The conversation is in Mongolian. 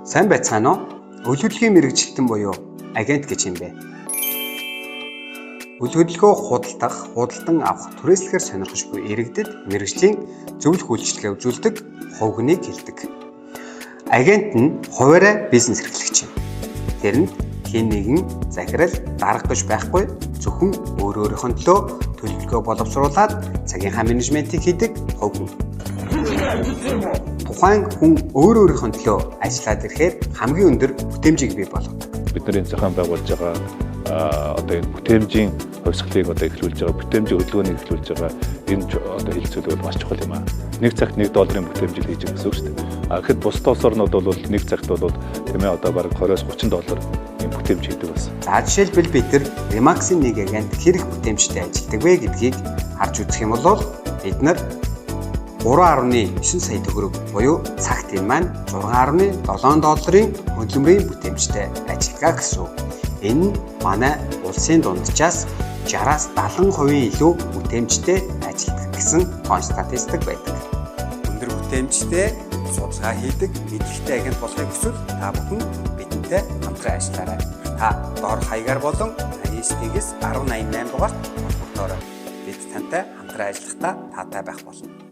Сайн байцгаана уу? Өл хөдөлгөөний мэрэгчлэн буюу агент гэж юм бэ. Өл хөдөлгөөн худалдан авах түрээслэхээр сонирхож буй иргэдэд мэрэгжлийн зөвлөх үйлчилгээ үзүүлдэг хувь хүнийг хэлдэг. Агент нь хуваарай бизнес эрхлэгч юм. Тэрэнд хэн нэгэн захирал дарга гэж байхгүй, зөвхөн өөрийнхөө төлөө төлөвлөгөө боловсруулад цагийнхаа менежментийг хийдэг хувь хүн. Тухайн хүн өөрийнхөө төлөө ажиллаад ирэхээр хамгийн өндөр бүтээмжийг бий болгодог. Бидний зохион байгуулж байгаа одоо бүтээмжийн хувьсгалыг эхлүүлж байгаа, бүтээмжийн хөдөлгөөнийг эхлүүлж байгаа энэ одоо хилцүүлбэр маш чухал юм аа. Нэг цагт $1 бүтээмжил хийж байгаа гэсэн үг шүү дээ. Гэхэд бусад улс орнууд бол нэг цагт бол тийм ээ одоо бараг $20-30 юм бүтээмж хийдэг байсан. За жишээлбэл бид нар Remax-ийн нэг агент хэрэг бүтээмжтэй ажилладаг вэ гэдгийг харж үзэх юм бол бид нар 3.9 сая төгрөг буюу цагт энэ маань $6.7 хөдөлмөрийн бүтээмжтэй ажиллагаа гэсэн үг. Энэ нь манай улсын дунджаас 60-70% илүү бүтээмжтэй ажилладаг гэсэн он статистик байдаг. Өндөр бүтээмжтэй судалгаа хийдэг мэдлэгтэй агент болохыг хүсвэл та бүхэн бидэнтэй хамтран ажиллаарай. Та доор хаягаар болон 89-ээс 1088 дугаарт холбогдоорой. Бид тантай хамтран ажиллахдаа таатай байх болно.